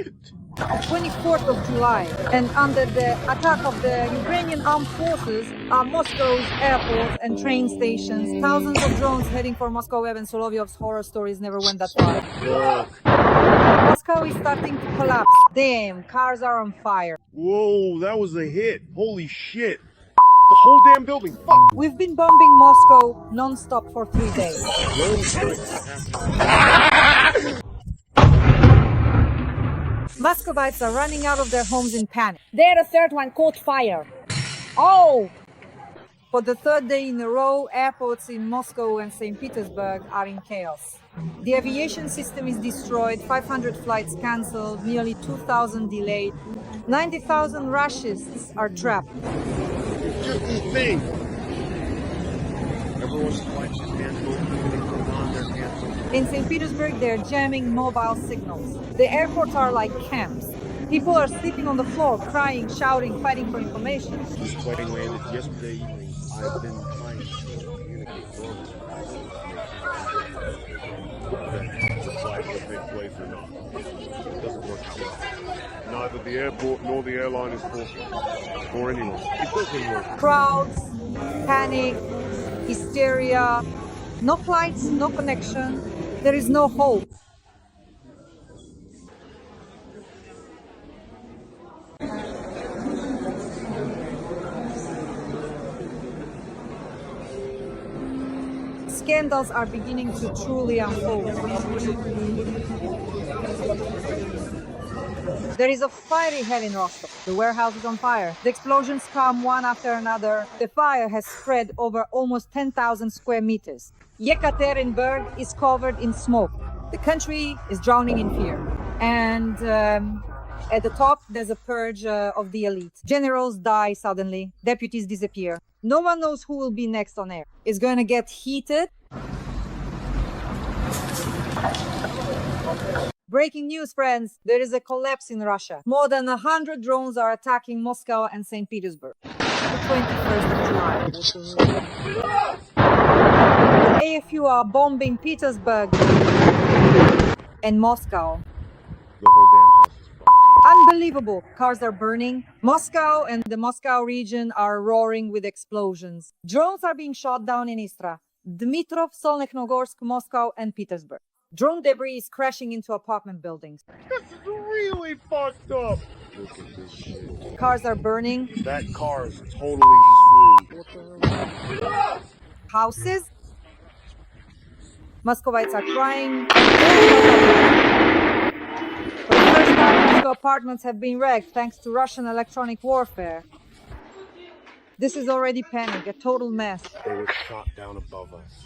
shit! 24th of July, and under the attack of the Ukrainian armed forces are Moscow's airports and train stations. Thousands of drones heading for Moscow, and Solovyov's horror stories never went that far. Moscow is starting to collapse. Damn, cars are on fire. Whoa, that was a hit. Holy shit. The whole damn building. Fuck. We've been bombing Moscow non-stop for 3 days. Muscovites are running out of their homes in panic. There, the third one caught fire. Oh! For the third day in a row, airports in Moscow and St. Petersburg are in chaos. The aviation system is destroyed, 500 flights cancelled, nearly 2,000 delayed. 90,000 Russians are trapped. It's just insane. Everyone's flights are canceled. Everything's going on, they're canceled. In St. Petersburg, they're jamming mobile signals. The airports are like camps. People are sleeping on the floor, crying, shouting, fighting for information. This plane landed yesterday evening. I've been trying to communicate normally. That the flight will take place or not. It doesn't work out. Neither the airport nor the airline is talking. Or anyone. It doesn't work. Crowds, panic, hysteria, no flights, no connection. There is no hope. Scandals are beginning to truly unfold. There is a fiery hell in Rostov. The warehouse is on fire. The explosions come one after another. The fire has spread over almost 10,000 square meters. Yekaterinburg is covered in smoke. The country is drowning in fear. And at the top, there's a purge of the elite. Generals die suddenly. Deputies disappear. No one knows who will be next on air. It's going to get heated. Breaking news, friends. There is a collapse in Russia. More than 100 drones are attacking Moscow and St. Petersburg. The 21st of July. The AFU are bombing Petersburg and Moscow. The whole damn house is fucked. Unbelievable. Cars are burning. Moscow and the Moscow region are roaring with explosions. Drones are being shot down in Istra, Dmitrov, Solnekhnogorsk, Moscow, and Petersburg. Drone debris is crashing into apartment buildings. This is really fucked up. Look at this shit. Cars are burning. That car is totally screwed. Houses. Muscovites are crying. For the first time, Moscow apartments have been wrecked thanks to Russian electronic warfare. This is already panic, a total mess. They were shot down above us.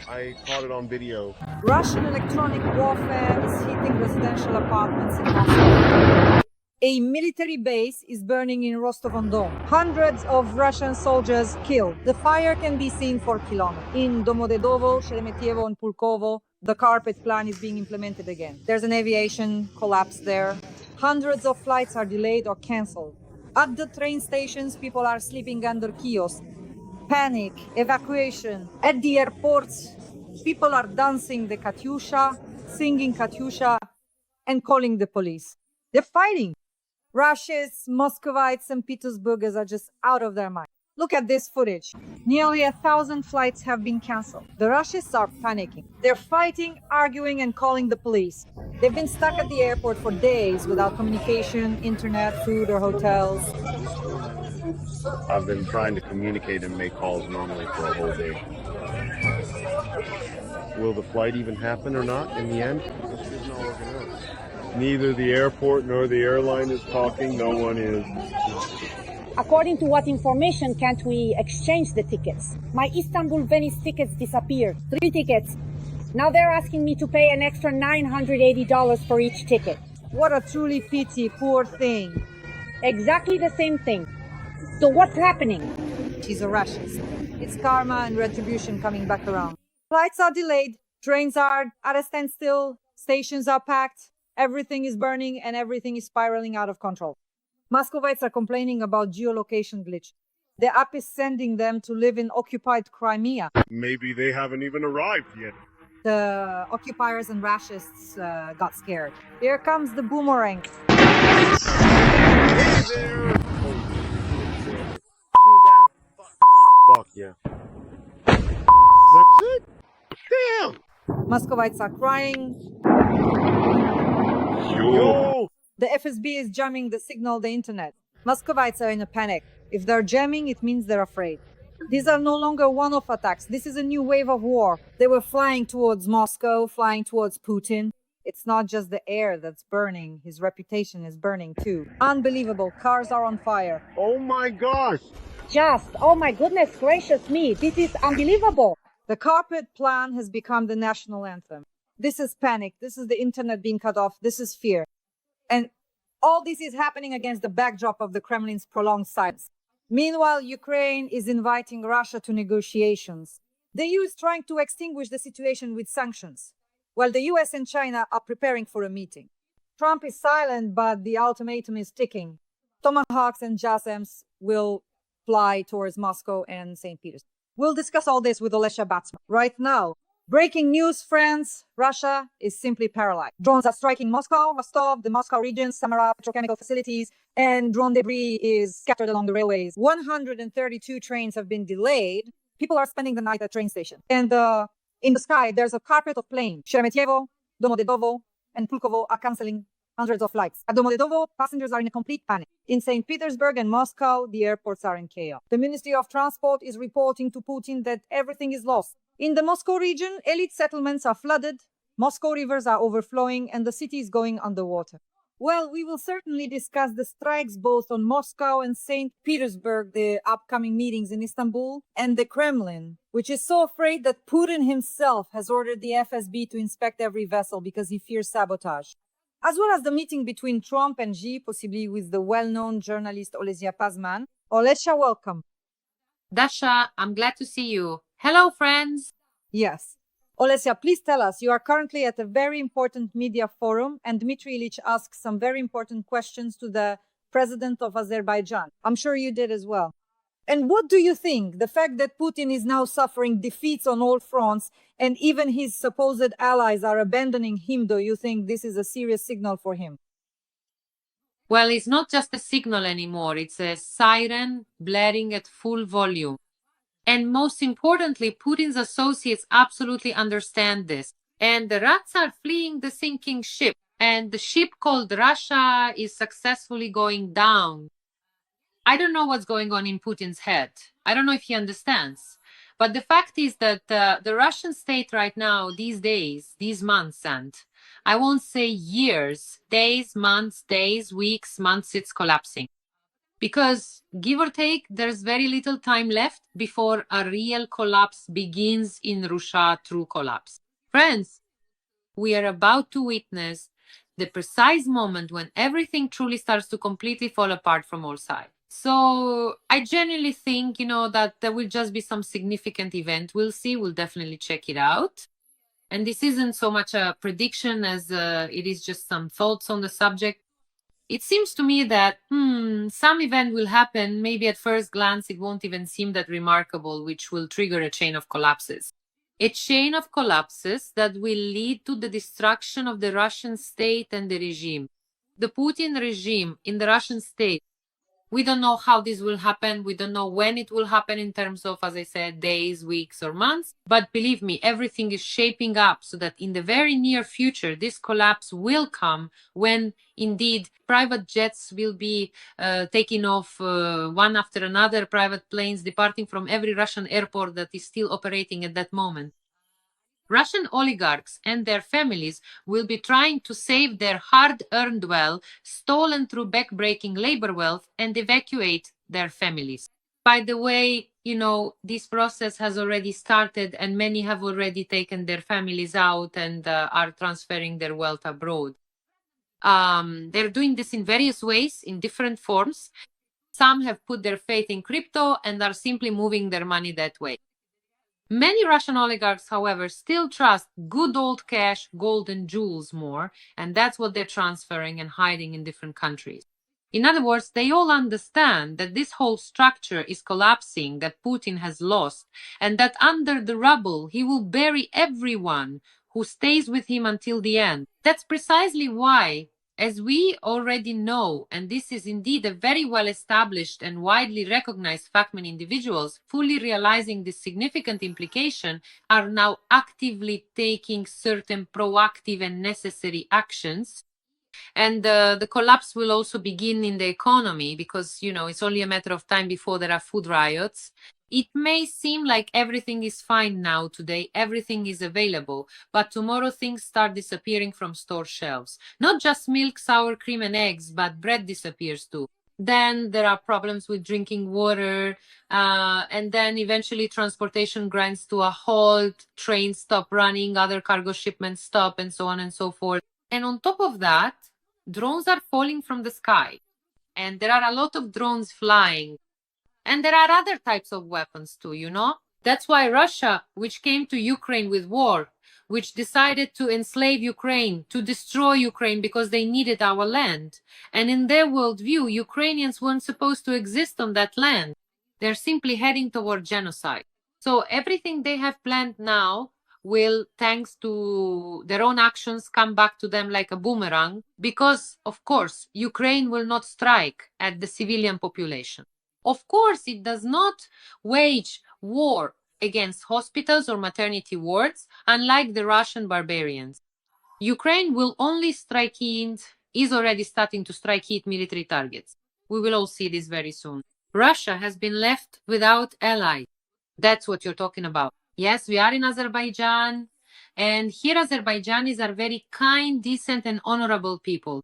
I caught it on video. Russian electronic warfare is hitting residential apartments in Moscow. A military base is burning in Rostov-on-Don. Hundreds of Russian soldiers killed. The fire can be seen for kilometers. In Domodedovo, Sheremetyevo, and Vnukovo, the carpet plan is being implemented again. There's an aviation collapse there. Hundreds of flights are delayed or cancelled. At the train stations, people are sleeping under kiosks. Panic, evacuation. At the airports, people are dancing the Katyusha, singing Katyusha, and calling the police. They're fighting. Russians, Muscovites, and Petersburgers are just out of their mind. Look at this footage. Nearly 1,000 flights have been cancelled. The Russians are panicking. They're fighting, arguing, and calling the police. They've been stuck at the airport for days without communication, internet, food, or hotels. I've been trying to communicate and make calls normally for a whole day. Will the flight even happen or not in the end? Neither the airport nor the airline is talking. No one is. According to what information can't we exchange the tickets? My Istanbul-Venice tickets disappeared. 3 tickets. Now they're asking me to pay an extra $980 for each ticket. What a truly pity, poor thing. Exactly the same thing. So what's happening? She's a Russian. It's karma and retribution coming back around. Flights are delayed, trains are at a standstill, stations are packed, everything is burning and everything is spiraling out of control. Muscovites are complaining about geolocation glitch. The app is sending them to live in occupied Crimea. Maybe they haven't even arrived yet. The occupiers and racists got scared. Here comes the boomerang. Hey there! Fuck yeah. That's it? Damn! Muscovites are crying. Yo! The FSB is jamming the signal, the internet. Muscovites are in a panic. If they're jamming, it means they're afraid. These are no longer one-off attacks. This is a new wave of war. They were flying towards Moscow, flying towards Putin. It's not just the air that's burning. His reputation is burning too. Unbelievable. Cars are on fire. Oh my gosh! Oh my goodness gracious me, this is unbelievable. The carpet plan has become the national anthem. This is panic. This is the internet being cut off. This is fear. And all this is happening against the backdrop of the Kremlin's prolonged silence. Meanwhile, Ukraine is inviting Russia to negotiations. The EU is trying to extinguish the situation with sanctions, while the US and China are preparing for a meeting. Trump is silent, but the ultimatum is ticking. Tomahawks and JASSMs will fly towards Moscow and St. Petersburg. We'll discuss all this with Alesya Batsman right now. Breaking news, friends. Russia is simply paralyzed. Drones are striking Moscow, Rostov, the Moscow region, Samara petrochemical facilities, and drone debris is scattered along the railways. 132 trains have been delayed. People are spending the night at train stations. And in the sky, there's a carpet of planes. Sheremetyevo, Vnukovo, and Vnukovo are canceling hundreds of flights. At Vnukovo, passengers are in a complete panic. In St. Petersburg and Moscow, the airports are in chaos. The Ministry of Transport is reporting to Putin that everything is lost. In the Moscow region, elite settlements are flooded, Moscow rivers are overflowing, and the city is going underwater. Well, we will certainly discuss the strikes both on Moscow and St. Petersburg, the upcoming meetings in Istanbul, and the Kremlin, which is so afraid that Putin himself has ordered the FSB to inspect every vessel because he fears sabotage. As well as the meeting between Trump and Xi, possibly with the well-known journalist Alesya Batsman. Alesya, welcome. Dasha, I'm glad to see you. Hello, friends. Yes. Alesya, please tell us, you are currently at a very important media forum, and Dmitry Ilyich asked some very important questions to the president of Azerbaijan. I'm sure you did as well. And what do you think? The fact that Putin is now suffering defeats on all fronts, and even his supposed allies are abandoning him, do you think this is a serious signal for him? Well, it's not just a signal anymore. It's a siren blaring at full volume. And most importantly, Putin's associates absolutely understand this. And the rats are fleeing the sinking ship. And the ship called Russia is successfully going down. I don't know what's going on in Putin's head. I don't know if he understands. But the fact is that the Russian state right now, these days, these months, and I won't say years, days, months, weeks, months, it's collapsing. Because, give or take, there's very little time left before a real collapse begins in Russia, true collapse. Friends, we are about to witness the precise moment when everything truly starts to completely fall apart from all sides. So I genuinely think, that there will just be some significant event. We'll see. We'll definitely check it out. And this isn't so much a prediction as it is just some thoughts on the subject. It seems to me that some event will happen. Maybe at first glance, it won't even seem that remarkable, which will trigger a chain of collapses. A chain of collapses that will lead to the destruction of the Russian state and the regime. The Putin regime in the Russian state. We don't know how this will happen. We don't know when it will happen in terms of, as I said, days, weeks, or months. But believe me, everything is shaping up so that in the very near future, this collapse will come when indeed private jets will be taking off one after another, private planes departing from every Russian airport that is still operating at that moment. Russian oligarchs and their families will be trying to save their hard-earned wealth, stolen through back-breaking labor wealth, and evacuate their families. By the way, this process has already started and many have already taken their families out and are transferring their wealth abroad. They're doing this in various ways, in different forms. Some have put their faith in crypto and are simply moving their money that way. Many Russian oligarchs, however, still trust good old cash, gold, and jewels more, and that's what they're transferring and hiding in different countries. In other words, they all understand that this whole structure is collapsing, that Putin has lost, and that under the rubble he will bury everyone who stays with him until the end. That's precisely why, as we already know, and this is indeed a very well established and widely recognized fact, many individuals, fully realizing this significant implication, are now actively taking certain proactive and necessary actions. And the collapse will also begin in the economy because, it's only a matter of time before there are food riots. It may seem like everything is fine now today, everything is available, but tomorrow things start disappearing from store shelves. Not just milk, sour cream and eggs, but bread disappears too. Then there are problems with drinking water, and then eventually transportation grinds to a halt, trains stop running, other cargo shipments stop, and so on and so forth. And on top of that, drones are falling from the sky, and there are a lot of drones flying. And there are other types of weapons too, That's why Russia, which came to Ukraine with war, which decided to enslave Ukraine, to destroy Ukraine because they needed our land. And in their worldview, Ukrainians weren't supposed to exist on that land. They're simply heading toward genocide. So everything they have planned now will, thanks to their own actions, come back to them like a boomerang because, of course, Ukraine will not strike at the civilian population. Of course, it does not wage war against hospitals or maternity wards, unlike the Russian barbarians. Ukraine will only strike hit, is already starting to strike hit military targets. We will all see this very soon. Russia has been left without allies. That's what you're talking about. Yes, we are in Azerbaijan, and here Azerbaijanis are very kind, decent, and honorable people.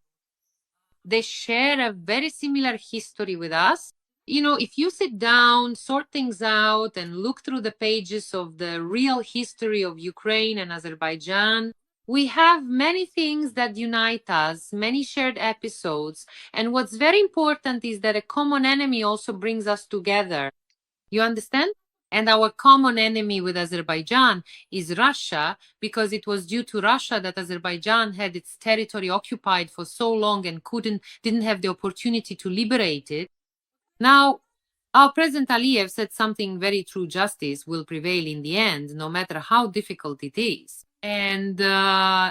They share a very similar history with us. If you sit down, sort things out, and look through the pages of the real history of Ukraine and Azerbaijan, we have many things that unite us, many shared episodes. And what's very important is that a common enemy also brings us together. You understand? And our common enemy with Azerbaijan is Russia, because it was due to Russia that Azerbaijan had its territory occupied for so long and didn't have the opportunity to liberate it. Now, our President Aliyev said something very true: justice will prevail in the end, no matter how difficult it is. And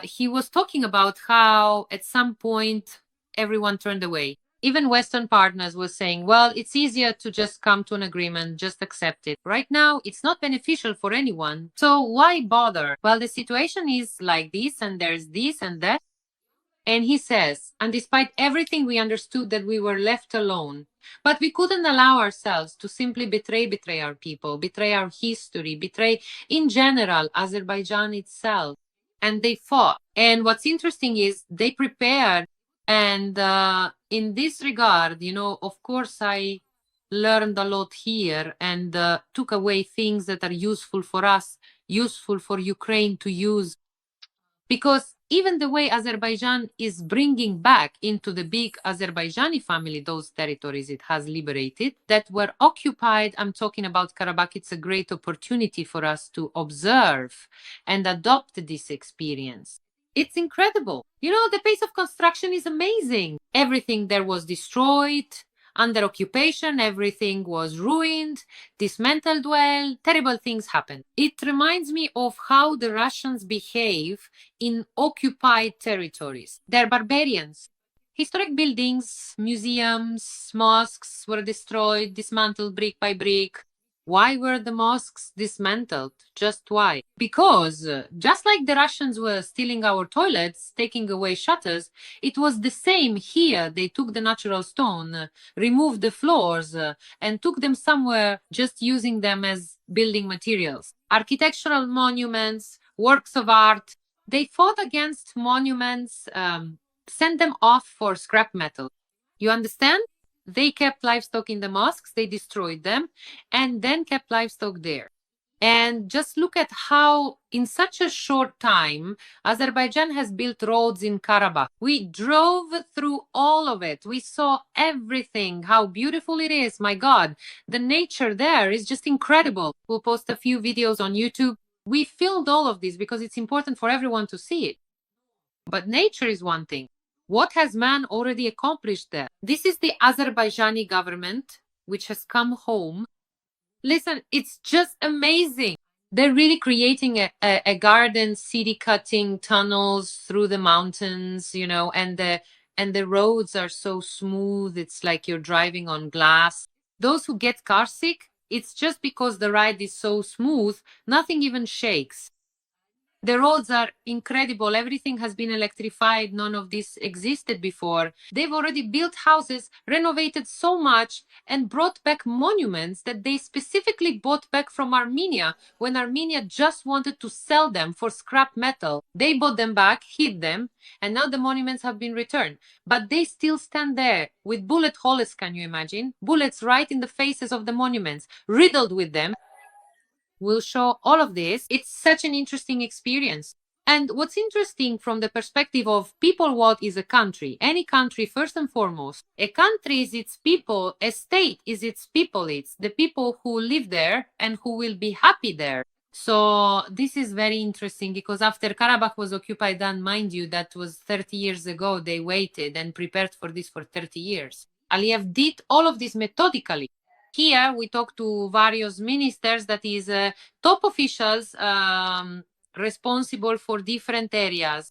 he was talking about how at some point everyone turned away. Even Western partners were saying, well, it's easier to just come to an agreement, just accept it. Right now, it's not beneficial for anyone. So why bother? Well, the situation is like this, and there's this and that. And he says, and despite everything, we understood that we were left alone. But we couldn't allow ourselves to simply betray our people, betray our history, betray, in general, Azerbaijan itself. And they fought. And what's interesting is they prepared. And in this regard, of course, I learned a lot here and took away things that are useful for us, useful for Ukraine to use. Because even the way Azerbaijan is bringing back into the big Azerbaijani family those territories it has liberated that were occupied, I'm talking about Karabakh, it's a great opportunity for us to observe and adopt this experience. It's incredible. The pace of construction is amazing. Everything there was destroyed, under occupation, everything was ruined, dismantled well, terrible things happened. It reminds me of how the Russians behave in occupied territories. They're barbarians. Historic buildings, museums, mosques were destroyed, dismantled brick by brick. Why were the mosques dismantled? Just why? Because just like the Russians were stealing our toilets, taking away shutters, it was the same here. They took the natural stone, removed the floors, and took them somewhere, just using them as building materials. Architectural monuments, works of art. They fought against monuments, sent them off for scrap metal. You understand? They kept livestock in the mosques, they destroyed them, and then kept livestock there. And just look at how, in such a short time, Azerbaijan has built roads in Karabakh. We drove through all of it. We saw everything, how beautiful it is. My God, the nature there is just incredible. We'll post a few videos on YouTube. We filmed all of this because it's important for everyone to see it. But nature is one thing. What has man already accomplished there? This is the Azerbaijani government, which has come home. Listen, it's just amazing. They're really creating a garden city, cutting tunnels through the mountains, you know, and the roads are so smooth. It's like you're driving on glass. Those who get car sick, it's just because the ride is so smooth, nothing even shakes. The roads are incredible. Everything has been electrified. None of this existed before. They've already built houses, renovated so much, and brought back monuments that they specifically bought back from Armenia when Armenia just wanted to sell them for scrap metal. They bought them back, hid them, and now the monuments have been returned. But they still stand there with bullet holes, can you imagine? Bullets right in the faces of the monuments, riddled with them. We'll show all of this. It's such an interesting experience. And what's interesting from the perspective of people, what is a country? Any country, first and foremost, a country is its people, a state is its people, it's the people who live there and who will be happy there. So this is very interesting because after Karabakh was occupied, and mind you, that was 30 years ago, they waited and prepared for this for 30 years. Aliyev did all of this methodically. Here we talk to various ministers, that is top officials responsible for different areas.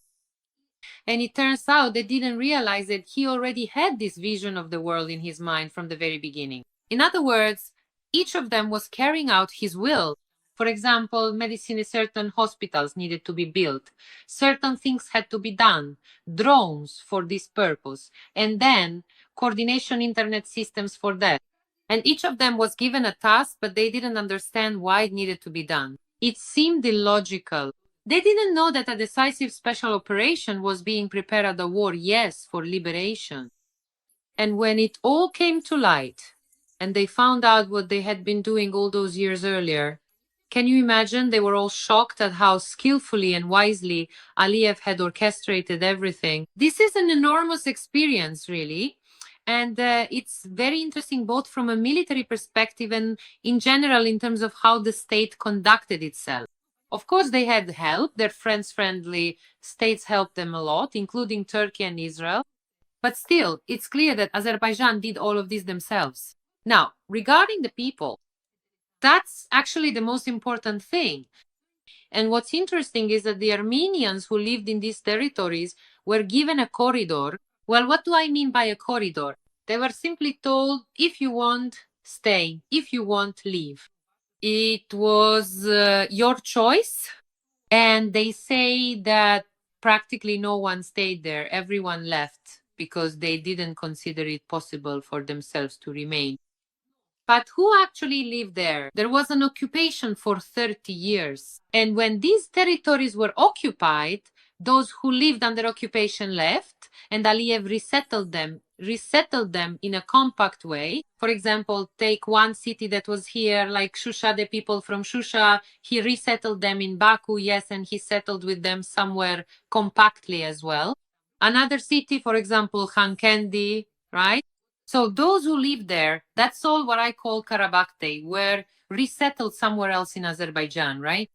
And it turns out they didn't realize that he already had this vision of the world in his mind from the very beginning. In other words, each of them was carrying out his will. For example, medicine, certain hospitals needed to be built. Certain things had to be done. Drones for this purpose. And then coordination internet systems for that. And each of them was given a task, but they didn't understand why it needed to be done. It seemed illogical. They didn't know that a decisive special operation was being prepared at the war, yes, for liberation. And when it all came to light, and they found out what they had been doing all those years earlier, can you imagine? They were all shocked at how skillfully and wisely Aliyev had orchestrated everything. This is an enormous experience, really. And it's very interesting both from a military perspective and in general in terms of how the state conducted itself. Of course, they had help. Their friendly states helped them a lot, including Turkey and Israel. But still, it's clear that Azerbaijan did all of this themselves. Now, regarding the people, that's actually the most important thing. And what's interesting is that the Armenians who lived in these territories were given a corridor. Well, what do I mean by a corridor? They were simply told, if you want, stay. If you want, leave. It was your choice. And they say that practically no one stayed there. Everyone left because they didn't consider it possible for themselves to remain. But who actually lived there? There was an occupation for 30 years. And when these territories were occupied, those who lived under occupation left, and Aliyev resettled them in a compact way. For example, take one city that was here, like Shusha, the people from Shusha, he resettled them in Baku, yes, and he settled with them somewhere compactly as well. Another city, for example, Khankendi, right? So those who live there, that's all what I call Karabakh, were resettled somewhere else in Azerbaijan, right?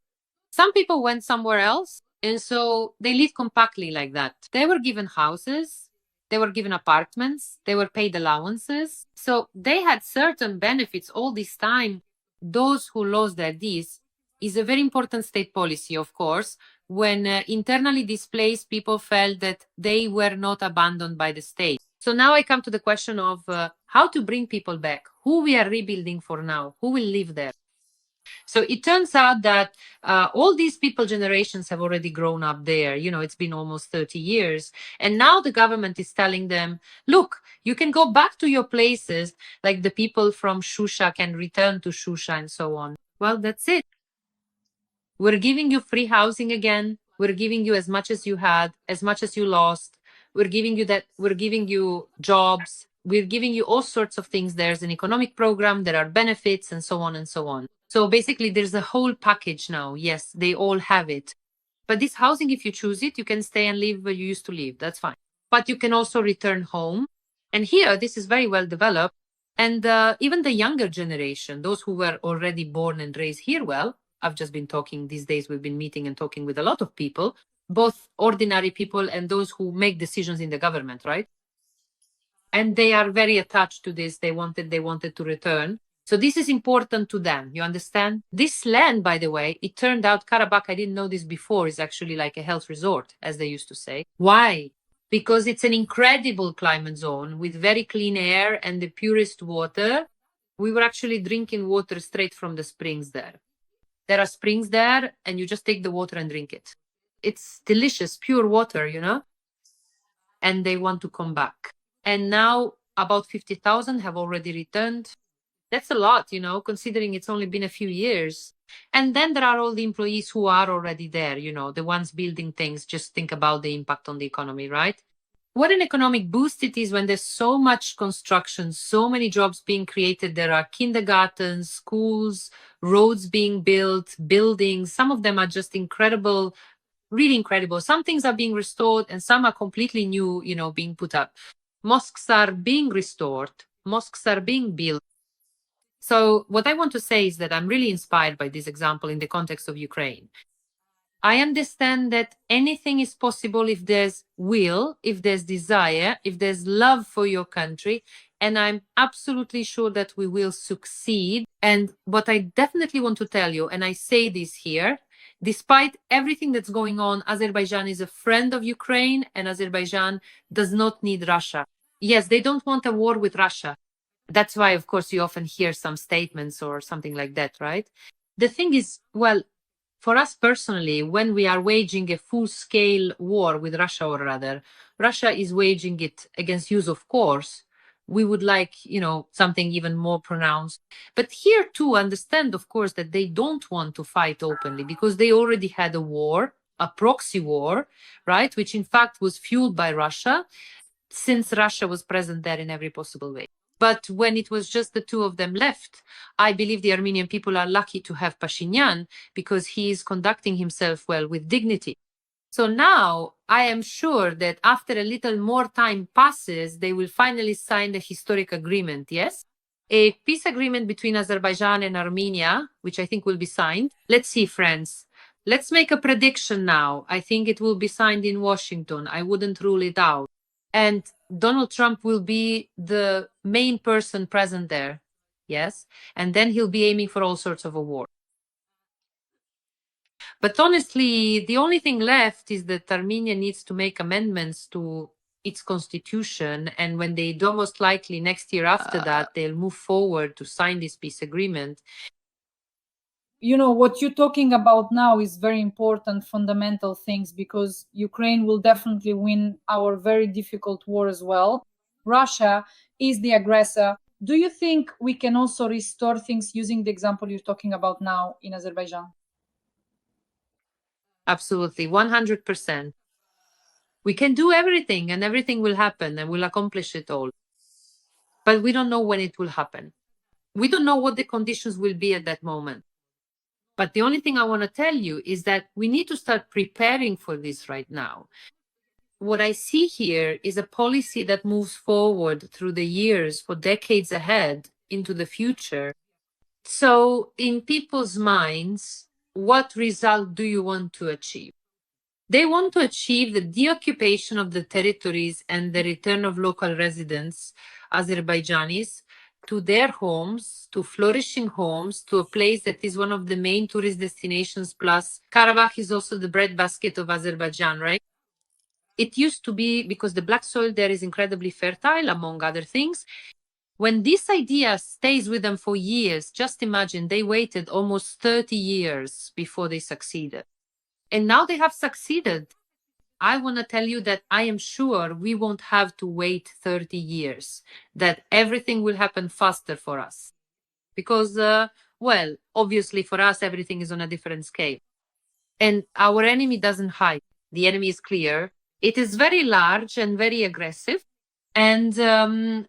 Some people went somewhere else, and so they lived compactly like that. They were given houses, they were given apartments, they were paid allowances. So they had certain benefits all this time. Those who lost their this is a very important state policy, of course, when internally displaced people felt that they were not abandoned by the state. So now I come to the question of how to bring people back, who we are rebuilding for now, who will live there. So it turns out that all these people generations have already grown up there. You know, it's been almost 30 years. And now the government is telling them, look, you can go back to your places, like the people from Shusha can return to Shusha and so on. Well, that's it. We're giving you free housing again. We're giving you as much as you had, as much as you lost. We're giving you that. We're giving you jobs. We're giving you all sorts of things. There's an economic program, there are benefits, and so on and so on. So basically, there's a whole package now. Yes, they all have it. But this housing, if you choose it, you can stay and live where you used to live. That's fine. But you can also return home. And here, this is very well developed. And even the younger generation, those who were already born and raised here, well, I've just been talking these days, we've been meeting and talking with a lot of people. both ordinary people and those who make decisions in the government, right? And they are very attached to this. They wanted to return. So this is important to them. You understand? This land, by the way, it turned out Karabakh, I didn't know this before, is actually like a health resort, as they used to say. Why? Because it's an incredible climate zone with very clean air and the purest water. We were actually drinking water straight from the springs there. There are springs there, and you just take the water and drink it. It's delicious, pure water, you know? And they want to come back. And now about 50,000 have already returned. That's a lot, you know, considering it's only been a few years. And then there are all the employees who are already there, you know, the ones building things. Just think about the impact on the economy, right? What an economic boost it is when there's so much construction, so many jobs being created. There are kindergartens, schools, roads being built, buildings. Some of them are just incredible, really incredible. Some things are being restored and some are completely new, you know, being put up. Mosques are being restored. Mosques are being built. So what I want to say is that I'm really inspired by this example in the context of Ukraine. I understand that anything is possible if there's will, if there's desire, if there's love for your country. And I'm absolutely sure that we will succeed. And what I definitely want to tell you, and I say this here, despite everything that's going on, Azerbaijan is a friend of Ukraine and Azerbaijan does not need Russia. Yes, they don't want a war with Russia. That's why, of course, you often hear some statements or something like that, right? The thing is, well, for us personally, when we are waging a full-scale war with Russia, or rather, Russia is waging it against use of force, we would like, you know, something even more pronounced. But here too, understand, of course, that they don't want to fight openly because they already had a war, a proxy war, right, which in fact was fueled by Russia, since Russia was present there in every possible way. But when it was just the two of them left, I believe the Armenian people are lucky to have Pashinyan because he is conducting himself well with dignity. So now I am sure that after a little more time passes, they will finally sign the historic agreement, yes? A peace agreement between Azerbaijan and Armenia, which I think will be signed. Let's see, friends. Let's make a prediction now. I think it will be signed in Washington. I wouldn't rule it out. And Donald Trump will be the main person present there, yes? And then he'll be aiming for all sorts of a war. But honestly, the only thing left is that Armenia needs to make amendments to its constitution. And when they do, most likely next year after that, they'll move forward to sign this peace agreement. You know, what you're talking about now is very important, fundamental things, because Ukraine will definitely win our very difficult war as well. Russia is the aggressor. Do you think we can also restore things using the example you're talking about now in Azerbaijan? Absolutely, 100%. We can do everything and everything will happen and we'll accomplish it all. But we don't know when it will happen. We don't know what the conditions will be at that moment. But the only thing I want to tell you is that we need to start preparing for this right now. What I see here is a policy that moves forward through the years for decades ahead into the future. So in people's minds, what result do you want to achieve? They want to achieve the deoccupation of the territories and the return of local residents, Azerbaijanis, to their homes, to flourishing homes, to a place that is one of the main tourist destinations. Plus, Karabakh is also the breadbasket of Azerbaijan, right? It used to be, because the black soil there is incredibly fertile, among other things. When this idea stays with them for years, just imagine they waited almost 30 years before they succeeded. And now they have succeeded. I want to tell you that I am sure we won't have to wait 30 years, that everything will happen faster for us. Because, well, obviously for us, everything is on a different scale. And our enemy doesn't hide. The enemy is clear. It is very large and very aggressive. And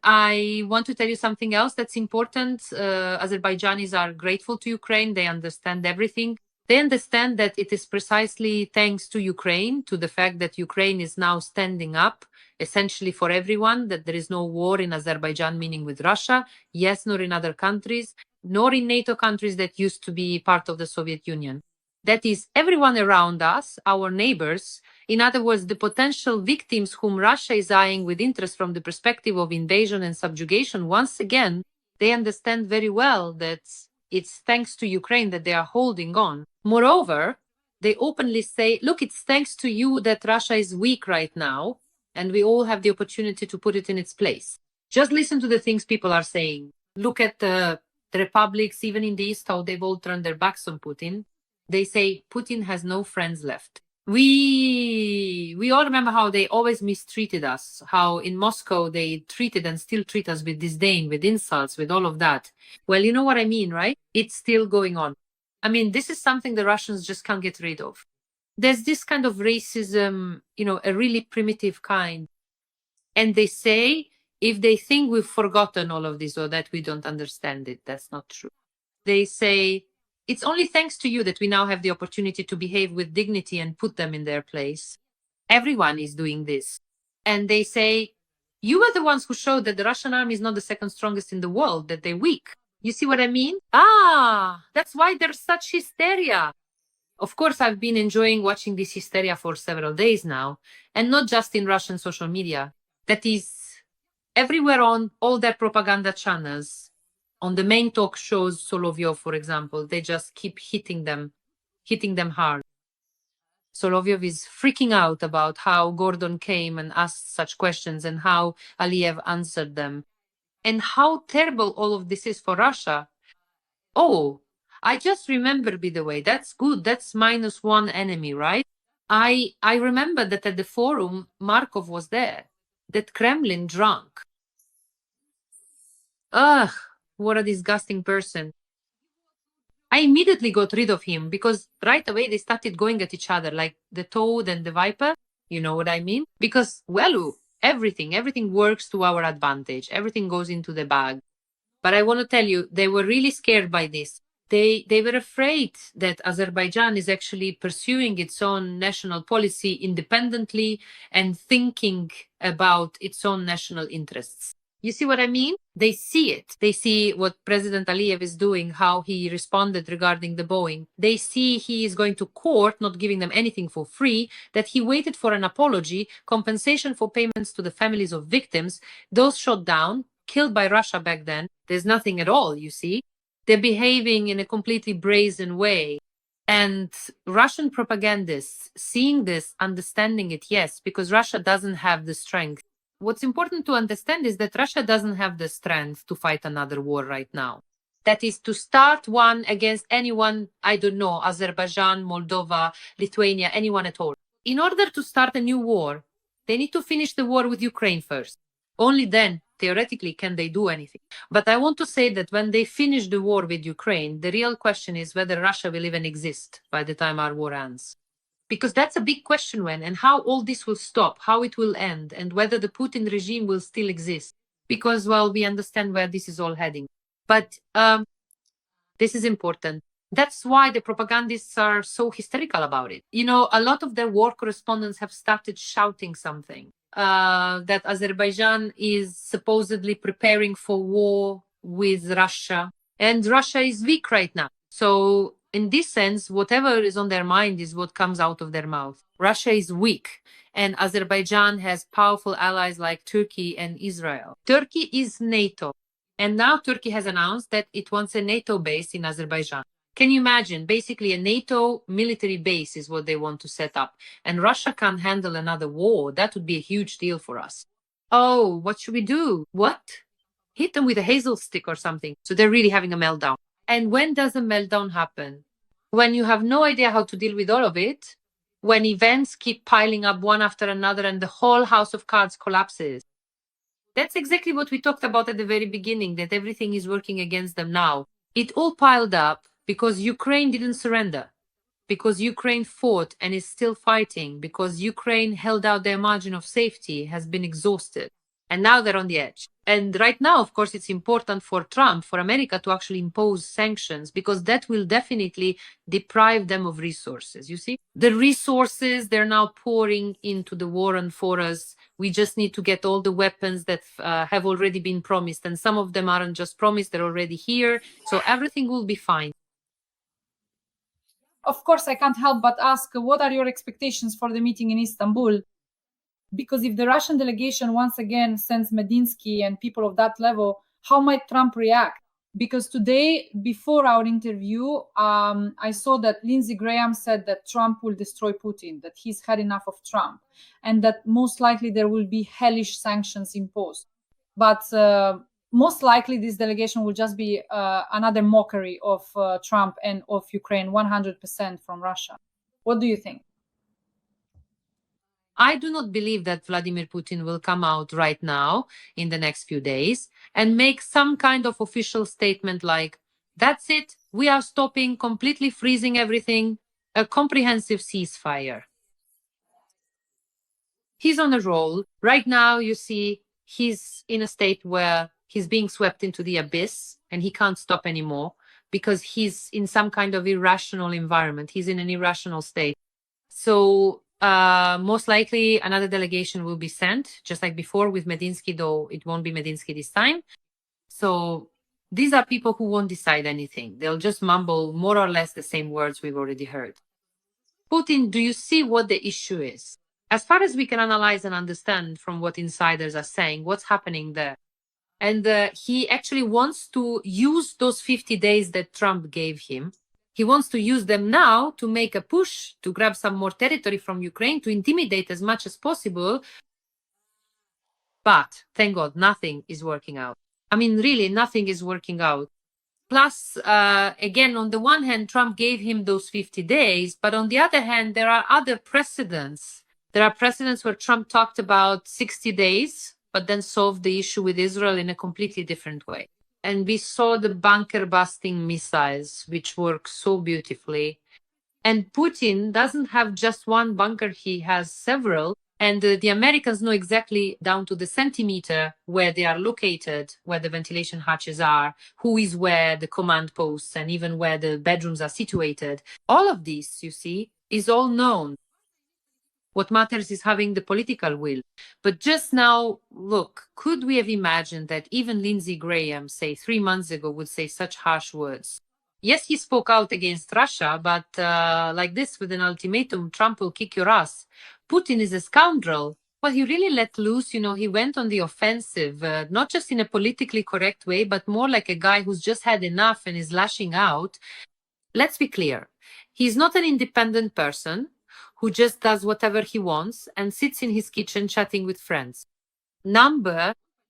I want to tell you something else that's important. Azerbaijanis are grateful to Ukraine. They understand everything. They understand that it is precisely thanks to Ukraine, to the fact that Ukraine is now standing up, essentially for everyone, that there is no war in Azerbaijan, meaning with Russia, yes, nor in other countries, nor in NATO countries that used to be part of the Soviet Union. That is everyone around us, our neighbors. In other words, the potential victims whom Russia is eyeing with interest from the perspective of invasion and subjugation. Once again, they understand very well that it's thanks to Ukraine that they are holding on. Moreover, they openly say, look, it's thanks to you that Russia is weak right now, and we all have the opportunity to put it in its place. Just listen to the things people are saying. Look at the republics, even in the East, how they've all turned their backs on Putin. They say Putin has no friends left. We all remember how they always mistreated us, how in Moscow they treated and still treat us with disdain, with insults, with all of that. Well, you know what I mean, right? It's still going on. I mean, this is something the Russians just can't get rid of. There's this kind of racism, a really primitive kind. And they say, if they think we've forgotten all of this or that we don't understand it, that's not true. They say, it's only thanks to you that we now have the opportunity to behave with dignity and put them in their place. Everyone is doing this. And they say, you are the ones who showed that the Russian army is not the second strongest in the world, that they're weak. You see what I mean? That's why there's such hysteria. Of course, I've been enjoying watching this hysteria for several days now, and not just in Russian social media. That is everywhere on all their propaganda channels. On the main talk shows, Solovyov, for example, they just keep hitting them hard. Solovyov is freaking out about how Gordon came and asked such questions and how Aliyev answered them. And how terrible all of this is for Russia. Oh, I just remember, by the way, that's good. That's -1 enemy, right? I remember that at the forum, Markov was there, that Kremlin drunk. Ugh, what a disgusting person. I immediately got rid of him because right away they started going at each other like the toad and the viper. You know what I mean? Because, well, everything works to our advantage. Everything goes into the bag. But I want to tell you, they were really scared by this. They were afraid that Azerbaijan is actually pursuing its own national policy independently and thinking about its own national interests. You see what I mean? They see it. They see what President Aliyev is doing, how he responded regarding the Boeing. They see he is going to court, not giving them anything for free, that he waited for an apology, compensation for payments to the families of victims, those shot down, killed by Russia back then. There's nothing at all, you see. They're behaving in a completely brazen way. And Russian propagandists, seeing this, understanding it, yes, because Russia doesn't have the strength. What's important to understand is that Russia doesn't have the strength to fight another war right now. That is to start one against anyone, I don't know, Azerbaijan, Moldova, Lithuania, anyone at all. In order to start a new war, they need to finish the war with Ukraine first. Only then, theoretically, can they do anything. But I want to say that when they finish the war with Ukraine, the real question is whether Russia will even exist by the time our war ends. Because that's a big question when and how all this will stop, how it will end, and whether the Putin regime will still exist. Because, well, we understand where this is all heading. But this is important. That's why the propagandists are so hysterical about it. You know, a lot of their war correspondents have started shouting something. That Azerbaijan is supposedly preparing for war with Russia. And Russia is weak right now. So in this sense, whatever is on their mind is what comes out of their mouth. Russia is weak, and Azerbaijan has powerful allies like Turkey and Israel. Turkey is NATO, and now Turkey has announced that it wants a NATO base in Azerbaijan. Can you imagine? Basically, a NATO military base is what they want to set up, and Russia can't handle another war. That would be a huge deal for us. Oh, what should we do? What? Hit them with a hazel stick or something. So they're really having a meltdown. And when does a meltdown happen? When you have no idea how to deal with all of it, when events keep piling up one after another and the whole house of cards collapses. That's exactly what we talked about at the very beginning, that everything is working against them now. It all piled up because Ukraine didn't surrender, because Ukraine fought and is still fighting, because Ukraine held out their margin of safety, has been exhausted. And now they're on the edge. And right now, of course, it's important for Trump, for America to actually impose sanctions, because that will definitely deprive them of resources. You see, the resources they're now pouring into the war and for us. We just need to get all the weapons that have already been promised. And some of them aren't just promised, they're already here. So everything will be fine. Of course, I can't help but ask, what are your expectations for the meeting in Istanbul? Because if the Russian delegation once again sends Medinsky and people of that level, how might Trump react? Because today, before our interview, I saw that Lindsey Graham said that Trump will destroy Putin, that he's had enough of Trump, and that most likely there will be hellish sanctions imposed. But most likely this delegation will just be another mockery of Trump and of Ukraine, 100% from Russia. What do you think? I do not believe that Vladimir Putin will come out right now in the next few days and make some kind of official statement like, that's it, we are stopping, completely freezing everything, a comprehensive ceasefire. He's on a roll. Right now, you see, he's in a state where he's being swept into the abyss and he can't stop anymore because he's in some kind of irrational environment. He's in an irrational state. So most likely another delegation will be sent, just like before with Medinsky, though it won't be Medinsky this time. So these are people who won't decide anything. They'll just mumble more or less the same words we've already heard. Putin, do you see what the issue is? As far as we can analyze and understand from what insiders are saying, what's happening there? And he actually wants to use those 50 days that Trump gave him. He wants to use them now to make a push, to grab some more territory from Ukraine, to intimidate as much as possible. But thank God, nothing is working out. I mean, really, nothing is working out. Plus, again, on the one hand, Trump gave him those 50 days, but on the other hand, there are other precedents. There are precedents where Trump talked about 60 days, but then solved the issue with Israel in a completely different way. And we saw the bunker-busting missiles, which work so beautifully. And Putin doesn't have just one bunker, he has several. And the Americans know exactly down to the centimeter where they are located, where the ventilation hatches are, who is where, the command posts, and even where the bedrooms are situated. All of this, you see, is all known. What matters is having the political will. But just now, look, could we have imagined that even Lindsey Graham, say 3 months ago, would say such harsh words? Yes, he spoke out against Russia, but like this, with an ultimatum, Trump will kick your ass. Putin is a scoundrel. Well, he really let loose, he went on the offensive, not just in a politically correct way, but more like a guy who's just had enough and is lashing out. Let's be clear. He's not an independent person who just does whatever he wants and sits in his kitchen chatting with friends.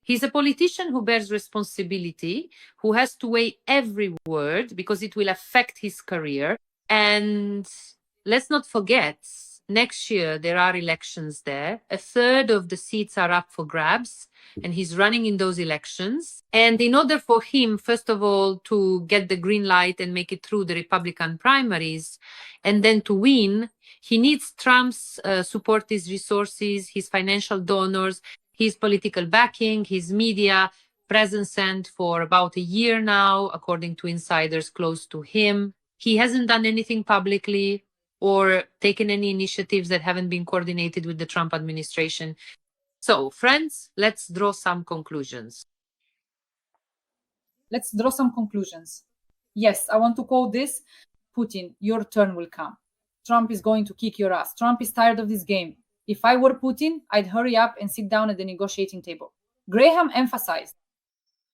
He's a politician who bears responsibility, who has to weigh every word because it will affect his career. And let's not forget, next year there are elections there. A third of the seats are up for grabs, and he's running in those elections. And in order for him, first of all, to get the green light and make it through the Republican primaries, and then to win, he needs Trump's support, his resources, his financial donors, his political backing, his media presence, and for about a year now, according to insiders close to him. He hasn't done anything publicly or taken any initiatives that haven't been coordinated with the Trump administration. So, friends, let's draw some conclusions. Let's draw some conclusions. Yes, I want to quote this. Putin, your turn will come. Trump is going to kick your ass. Trump is tired of this game. If I were Putin, I'd hurry up and sit down at the negotiating table. Graham emphasized.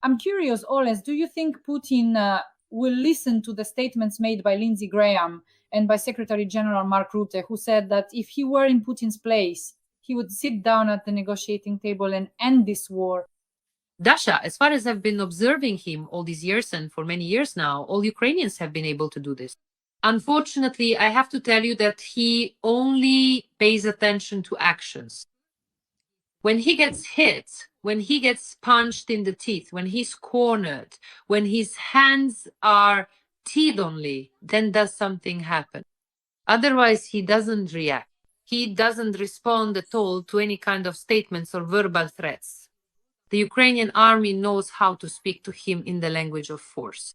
I'm curious, Oles, do you think Putin will listen to the statements made by Lindsey Graham and by Secretary General Mark Rutte, who said that if he were in Putin's place, he would sit down at the negotiating table and end this war? Dasha, as far as I've been observing him all these years, and for many years now, all Ukrainians have been able to do this. Unfortunately, I have to tell you that he only pays attention to actions. When he gets hit, when he gets punched in the teeth, when he's cornered, when his hands are teed only, then does something happen. Otherwise, he doesn't react. He doesn't respond at all to any kind of statements or verbal threats. The Ukrainian army knows how to speak to him in the language of force.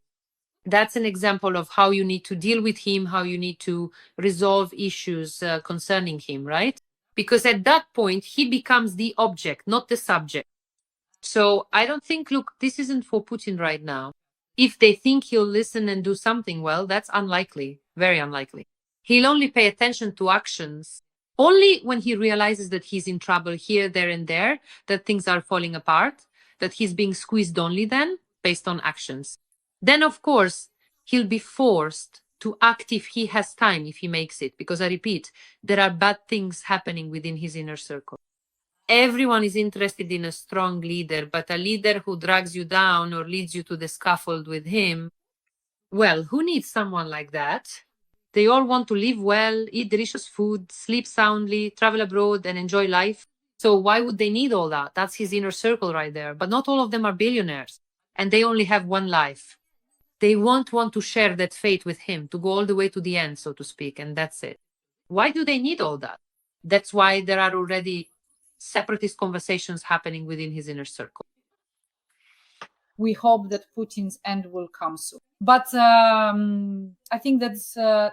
That's an example of how you need to deal with him, how you need to resolve issues concerning him, right? Because at that point, he becomes the object, not the subject. So I don't think, look, this isn't for Putin right now. If they think he'll listen and do something, well, that's unlikely, very unlikely. He'll only pay attention to actions only when he realizes that he's in trouble here, there, and there, that things are falling apart, that he's being squeezed only then based on actions. Then, of course, he'll be forced to act if he has time, if he makes it. Because I repeat, there are bad things happening within his inner circle. Everyone is interested in a strong leader, but a leader who drags you down or leads you to the scaffold with him, well, who needs someone like that? They all want to live well, eat delicious food, sleep soundly, travel abroad, and enjoy life. So why would they need all that? That's his inner circle right there. But not all of them are billionaires, and they only have one life. They won't want to share that fate with him, to go all the way to the end, so to speak, and that's it. Why do they need all that? That's why there are already separatist conversations happening within his inner circle. We hope that Putin's end will come soon. But I think that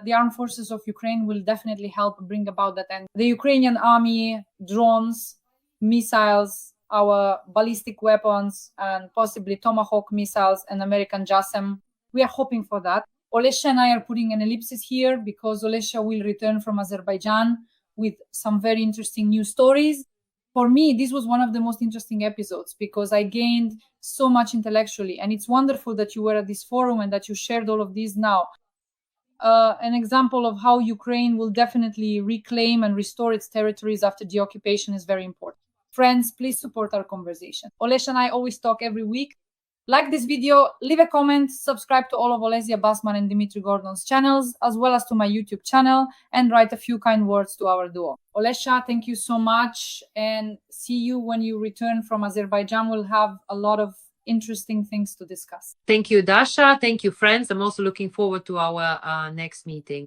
the armed forces of Ukraine will definitely help bring about that end. The Ukrainian army, drones, missiles, our ballistic weapons, and possibly Tomahawk missiles and American JASSM. We are hoping for that. Alesya and I are putting an ellipsis here because Alesya will return from Azerbaijan with some very interesting new stories. For me, this was one of the most interesting episodes because I gained so much intellectually, and it's wonderful that you were at this forum and that you shared all of these now. An example of how Ukraine will definitely reclaim and restore its territories after the occupation is very important. Friends, please support our conversation. Alesya and I always talk every week. Like this video, leave a comment, subscribe to all of Alesya Batsman and Dimitri Gordon's channels, as well as to my YouTube channel, and write a few kind words to our duo. Alesya, thank you so much, and see you when you return from Azerbaijan. We'll have a lot of interesting things to discuss. Thank you, Dasha. Thank you, friends. I'm also looking forward to our next meeting.